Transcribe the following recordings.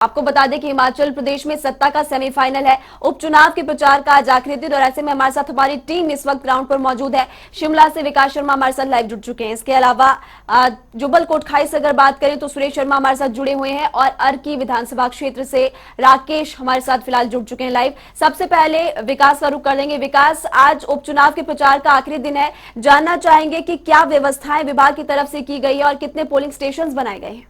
आपको बता दें कि हिमाचल प्रदेश में सत्ता का सेमीफाइनल है। उपचुनाव के प्रचार का आज आखिरी दिन और ऐसे में हमारे साथ हमारी टीम इस वक्त ग्राउंड पर मौजूद है। शिमला से विकास शर्मा हमारे साथ लाइव जुड़ चुके हैं। इसके अलावा जुब्बल कोटखाई से अगर बात करें तो सुरेश शर्मा हमारे साथ जुड़े हुए हैं और अर्की विधानसभा क्षेत्र से राकेश हमारे साथ फिलहाल जुड़ चुके हैं लाइव। सबसे पहले विकास का रुख कर लेंगे। विकास, आज उपचुनाव के प्रचार का आखिरी दिन है, जानना चाहेंगे कि क्या व्यवस्थाएं विभाग की तरफ से की गई है और कितने पोलिंग स्टेशन बनाए गए हैं।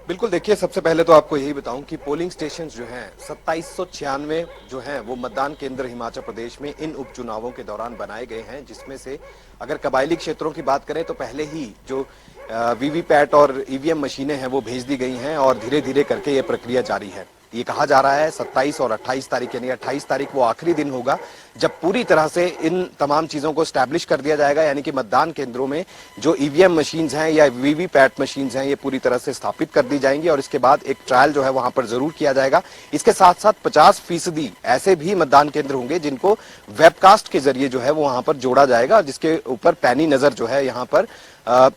बिल्कुल, देखिए, सबसे पहले तो आपको यही बताऊं कि पोलिंग स्टेशन जो हैं 2796 जो हैं वो मतदान केंद्र हिमाचल प्रदेश में इन उपचुनावों के दौरान बनाए गए हैं, जिसमें से अगर कबायली क्षेत्रों की बात करें तो पहले ही जो वीवीपैट और ईवीएम मशीनें हैं वो भेज दी गई हैं और धीरे धीरे करके ये प्रक्रिया जारी है। ये कहा जा रहा है 27 और 28 तारीख यानी 28 तारीख वो आखिरी दिन होगा जब पूरी तरह से इन तमाम चीजों को स्टैब्लिश कर दिया जाएगा, यानी कि मतदान केंद्रों में जो ईवीएम मशीन्स हैं या वीवीपैट मशीन्स हैं ये पूरी तरह से स्थापित कर दी जाएंगी और इसके बाद एक ट्रायल जो है वहां पर जरूर किया जाएगा। इसके साथ साथ 50% ऐसे भी मतदान केंद्र होंगे जिनको वेबकास्ट के जरिए जो है वो वहां पर जोड़ा जाएगा, जिसके ऊपर पैनी नजर जो है यहाँ पर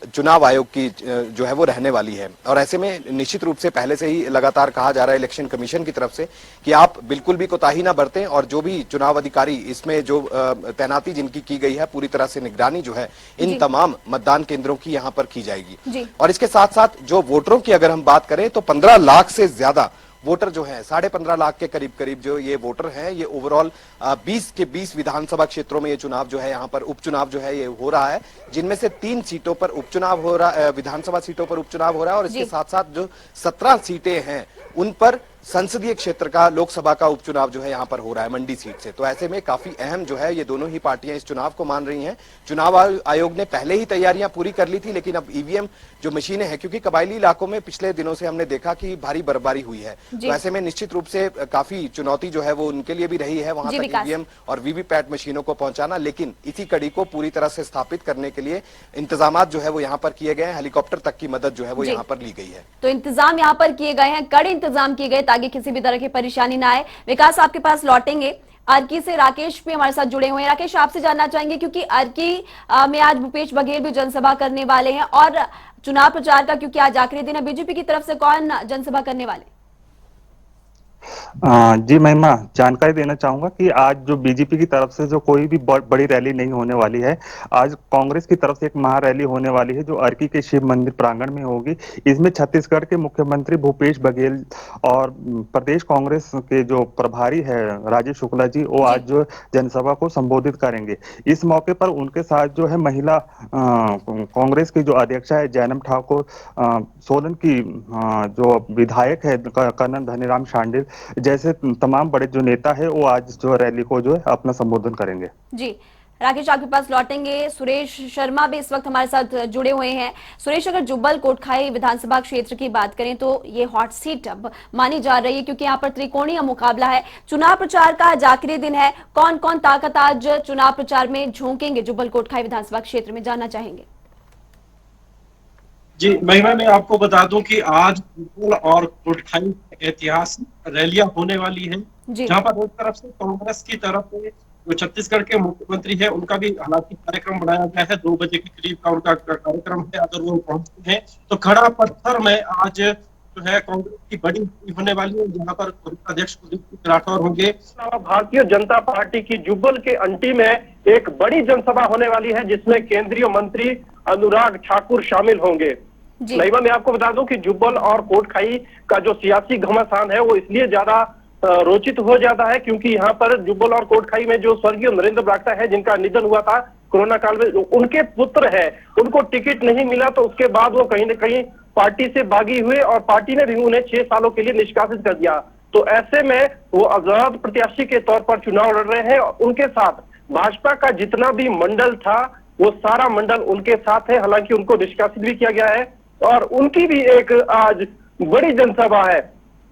चुनाव आयोग की जो है वो रहने वाली है। और ऐसे में निश्चित रूप से पहले से ही लगातार कहा जा रहा है इलेक्शन कमीशन की तरफ से कि आप बिल्कुल भी कोताही ना बरतें और जो भी चुनाव अधिकारी इसमें जो तैनाती जिनकी की गई है पूरी तरह से निगरानी जो है इन तमाम मतदान केंद्रों की यहाँ पर की जाएगी। और इसके साथ साथ जो वोटरों की अगर हम बात करें तो 15 लाख से ज्यादा वोटर जो हैं 15.5 लाख के करीब जो ये वोटर हैं, ये ओवरऑल 20 के 20 विधानसभा क्षेत्रों में ये चुनाव जो है यहाँ पर उपचुनाव जो है ये हो रहा है, जिनमें से 3 सीटों पर उपचुनाव हो रहा है, विधानसभा सीटों पर उपचुनाव हो रहा है और इसके साथ साथ जो 17 सीटें हैं उन पर संसदीय क्षेत्र का लोकसभा का उपचुनाव जो है यहाँ पर हो रहा है मंडी सीट से। तो ऐसे में काफी अहम जो है ये दोनों ही पार्टियां इस चुनाव को मान रही हैं। चुनाव आयोग ने पहले ही तैयारियां पूरी कर ली थी, लेकिन अब ईवीएम जो मशीनें हैं, क्योंकि कबायली इलाकों में पिछले दिनों से हमने देखा कि भारी बर्फबारी हुई है, तो ऐसे में निश्चित रूप से काफी चुनौती जो है वो उनके लिए भी रही है वहां तक ईवीएम और वीवीपैट मशीनों को पहुंचाना। लेकिन इसी कड़ी को पूरी तरह से स्थापित करने के लिए इंतजाम जो है वो यहाँ पर किए गए हैं, हेलीकॉप्टर तक की मदद जो है वो यहाँ पर ली गई है। तो इंतजाम यहाँ पर किए गए हैं, कड़े इंतजाम किए गए ताकि किसी भी तरह की परेशानी ना आए। विकास, आपके पास लौटेंगे। अर्की से राकेश भी हमारे साथ जुड़े हुए हैं। राकेश, आपसे जानना चाहेंगे क्योंकि अर्की में आज भूपेश बघेल भी जनसभा करने वाले हैं और चुनाव प्रचार का क्योंकि आज आखिरी दिन है, बीजेपी की तरफ से कौन जनसभा करने वाले? जी महिमा, जानकारी देना चाहूंगा कि आज जो बीजेपी की तरफ से जो कोई भी बड़ी रैली नहीं होने वाली है। आज कांग्रेस की तरफ से एक महारैली होने वाली है जो अर्की के शिव मंदिर प्रांगण में होगी। इसमें छत्तीसगढ़ के मुख्यमंत्री भूपेश बघेल और प्रदेश कांग्रेस के जो प्रभारी है राजेश शुक्ला जी, वो आज जो जनसभा को संबोधित करेंगे। इस मौके पर उनके साथ जो है महिला कांग्रेस की जो अध्यक्षा है जैनब ठाकुर, सोलन की जो विधायक है कर्नल धनीराम शांडिल जैसे तमाम बड़े जो नेता है वो आज जो रैली को जो है अपना संबोधन करेंगे। जी राकेश, आपके पास लौटेंगे। सुरेश शर्मा भी इस वक्त हमारे साथ जुड़े हुए हैं। सुरेश, अगर जुब्बल कोटखाई विधानसभा क्षेत्र की बात करें तो ये हॉट सीट अब मानी जा रही है क्योंकि यहाँ पर त्रिकोणीय मुकाबला है। चुनाव प्रचार का आज आखिरी दिन है, कौन कौन ताकत आज चुनाव प्रचार में झोंकेंगे जुब्बल कोटखाई विधानसभा क्षेत्र में, जानना चाहेंगे। जी महिमा, मैं आपको बता दूं कि आज जुब्बल और कोटखाई ऐतिहासिक रैलियां होने वाली हैं, जहां पर एक तरफ से कांग्रेस की तरफ से जो छत्तीसगढ़ के मुख्यमंत्री है उनका भी हालांकि कार्यक्रम बनाया गया है, 2 बजे के करीब का उनका कार्यक्रम है। अगर वो पहुंचते हैं तो खड़ा पत्थर में आज जो है कांग्रेस की बड़ी होने वाली है, जहां पर अध्यक्ष कुलदीप राठौर होंगे। भारतीय जनता पार्टी की जुब्बल के अंटी में एक बड़ी जनसभा होने वाली है जिसमें केंद्रीय मंत्री अनुराग ठाकुर शामिल होंगे। महिमा, मैं आपको बता दूं कि जुब्बल और कोटखाई का जो सियासी घमासान है वो इसलिए ज्यादा रोचित हो जाता है क्योंकि यहाँ पर जुब्बल और कोटखाई में जो स्वर्गीय नरेंद्र बरागटा है जिनका निधन हुआ था कोरोना काल में, उनके पुत्र है, उनको टिकट नहीं मिला तो उसके बाद वो कहीं न कहीं पार्टी से बागी हुए और पार्टी ने भी उन्हें 6 सालों के लिए निष्कासित कर दिया। तो ऐसे में वो आजाद प्रत्याशी के तौर पर चुनाव लड़ रहे हैं और उनके साथ भाजपा का जितना भी मंडल था वो सारा मंडल उनके साथ है। हालांकि उनको निष्कासित भी किया गया है और उनकी भी एक आज बड़ी जनसभा है।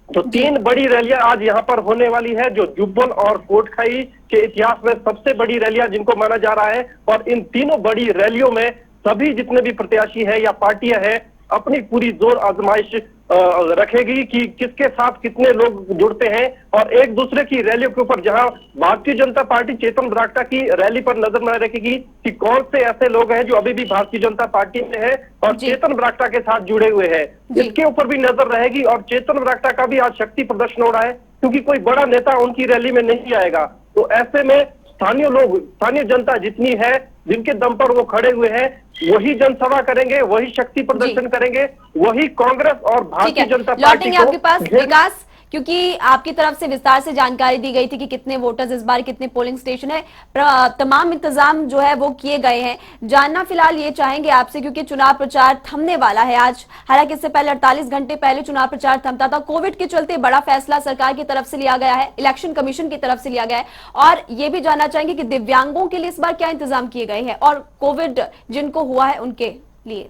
तो 3 बड़ी रैलियां आज यहाँ पर होने वाली है जो जुब्बल और कोटखाई के इतिहास में सबसे बड़ी रैलियां जिनको माना जा रहा है। और इन तीनों बड़ी रैलियों में सभी जितने भी प्रत्याशी है या पार्टियां हैं अपनी पूरी जोर आजमाइश रखेगी कि किसके साथ कितने लोग जुड़ते हैं, और एक दूसरे की रैलियों के ऊपर जहां भारतीय जनता पार्टी चेतन बरागटा की रैली पर नजर न रखेगी कि कौन से ऐसे लोग हैं जो अभी भी भारतीय जनता पार्टी में है और चेतन बरागटा के साथ जुड़े हुए हैं, इसके ऊपर भी नजर रहेगी। और चेतन बरागटा का भी आज शक्ति प्रदर्शन हो रहा है, क्योंकि कोई बड़ा नेता उनकी रैली में नहीं आएगा। तो ऐसे में स्थानीय लोग, स्थानीय जनता जितनी है, जिनके दम पर वो खड़े हुए हैं, वही जनसभा करेंगे, वही शक्ति प्रदर्शन करेंगे, वही कांग्रेस और भारतीय जनता पार्टी लौटेंगे आपके पास विकास, क्योंकि आपकी तरफ से विस्तार से जानकारी दी गई थी कि कितने वोटर्स इस बार, कितने पोलिंग स्टेशन है, तमाम इंतजाम जो है वो किए गए हैं। जानना फिलहाल ये चाहेंगे आपसे, क्योंकि चुनाव प्रचार थमने वाला है आज, हालांकि इससे पहले 48 घंटे पहले चुनाव प्रचार थमता था। कोविड के चलते बड़ा फैसला सरकार की तरफ से लिया गया है, इलेक्शन कमीशन की तरफ से लिया गया है, और ये भी जानना चाहेंगे कि दिव्यांगों के लिए इस बार क्या इंतजाम किए गए हैं और कोविड जिनको हुआ है उनके लिए।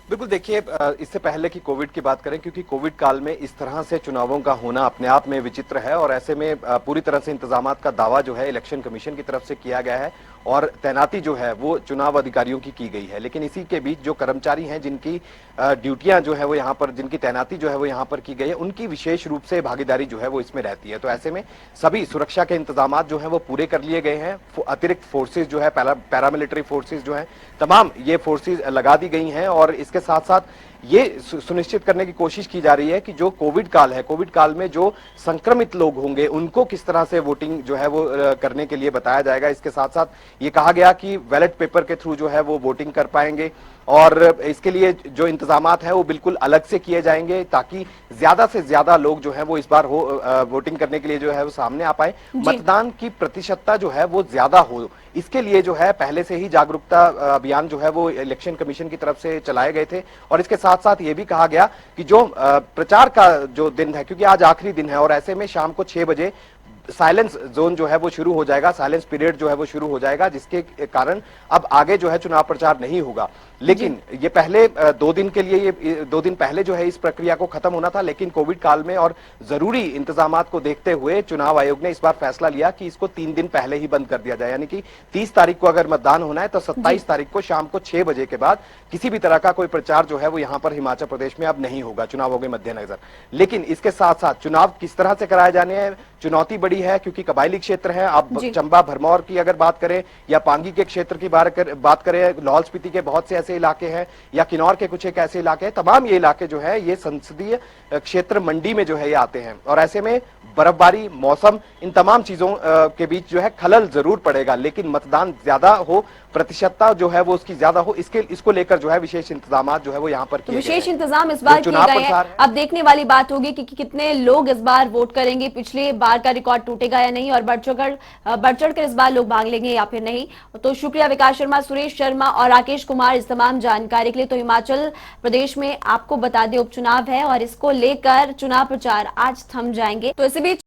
बिल्कुल, देखिए, इससे पहले कि कोविड की बात करें, क्योंकि कोविड काल में इस तरह से चुनावों का होना अपने आप में विचित्र है, और ऐसे में पूरी तरह से इंतजामात का दावा जो है इलेक्शन कमीशन की तरफ से किया गया है और तैनाती जो है वो चुनाव अधिकारियों की गई है। लेकिन इसी के बीच जो कर्मचारी हैं, जिनकी ड्यूटियां जो है वो यहाँ पर, जिनकी तैनाती जो है वो यहाँ पर की गई है, उनकी विशेष रूप से भागीदारी जो है वो इसमें रहती है। तो ऐसे में सभी सुरक्षा के इंतजाम जो है वो पूरे कर लिए गए हैं। अतिरिक्त फोर्सेज जो है, पैरामिलिट्री फोर्सेज जो है, तमाम ये फोर्सेज लगा दी गई हैं, और इसके साथ साथ ये सुनिश्चित करने की कोशिश की जा रही है कि जो कोविड काल है, कोविड काल में जो संक्रमित लोग होंगे उनको किस तरह से वोटिंग जो है वो करने के लिए बताया जाएगा। इसके साथ साथ ये कहा गया कि बैलेट पेपर के थ्रू जो है वो वोटिंग कर पाएंगे, और इसके लिए जो इंतजामात है वो बिल्कुल अलग से किए जाएंगे, ताकि ज्यादा से ज्यादा लोग जो है वो इस बार वोटिंग करने के लिए जो है वो सामने आ पाए, मतदान की प्रतिशतता जो है वो ज्यादा हो। इसके लिए जो है पहले से ही जागरूकता अभियान जो है वो इलेक्शन कमीशन की तरफ से चलाए गए थे, और इसके साथ साथ ये भी कहा गया कि जो प्रचार का जो दिन है, क्योंकि आज आखिरी दिन है, और ऐसे में शाम को 6 बजे साइलेंस जोन जो है वो शुरू हो जाएगा, साइलेंस पीरियड जो है वो शुरू हो जाएगा, जिसके कारण अब आगे जो है चुनाव प्रचार नहीं होगा। लेकिन ये पहले 2 दिन के लिए, ये 2 दिन पहले जो है इस प्रक्रिया को खत्म होना था, लेकिन कोविड काल में और जरूरी इंतजामात को देखते हुए चुनाव आयोग ने इस बार फैसला लिया कि इसको 3 दिन पहले ही बंद कर दिया जाए। यानी कि 30 तारीख को अगर मतदान होना है तो 27 तारीख को शाम को 6 बजे के बाद किसी भी तरह का कोई प्रचार जो है वो यहाँ पर हिमाचल प्रदेश में अब नहीं होगा चुनावों के मद्देनजर। लेकिन इसके साथ साथ चुनाव किस तरह से कराए जाने हैं, चुनौती बड़ी है, क्योंकि कबायली क्षेत्र है। आप चंबा भरमौर की अगर बात करें, या पांगी के क्षेत्र की बात करें, लाहौल स्पीति के बहुत से ऐसे इलाके हैं, या किन्नौर के कुछ एक ऐसे इलाके हैं, तमाम ये इलाके जो है ये संसदीय क्षेत्र मंडी में जो है ये आते हैं, और ऐसे में बर्फबारी, मौसम, इन तमाम चीजों के बीच जो है खलल जरूर पड़ेगा। लेकिन मतदान ज्यादा हो, प्रतिशतता जो है वो उसकी ज्यादा हो, इसको लेकर जो है विशेष इंतजाम जो है वो यहाँ पर तो विशेश इंतजाम इस बार किए गए हैं। अब देखने वाली बात होगी कि कितने लोग इस बार वोट करेंगे, पिछले बार का रिकॉर्ड टूटेगा या नहीं, और बढ़ चढ़कर इस बार लोग भाग लेंगे या फिर नहीं। तो शुक्रिया विकास शर्मा, सुरेश शर्मा और राकेश कुमार इस तमाम जानकारी के लिए। तो हिमाचल प्रदेश में आपको बता दें उपचुनाव है और इसको लेकर चुनाव प्रचार आज थम जाएंगे। तो इसी बीच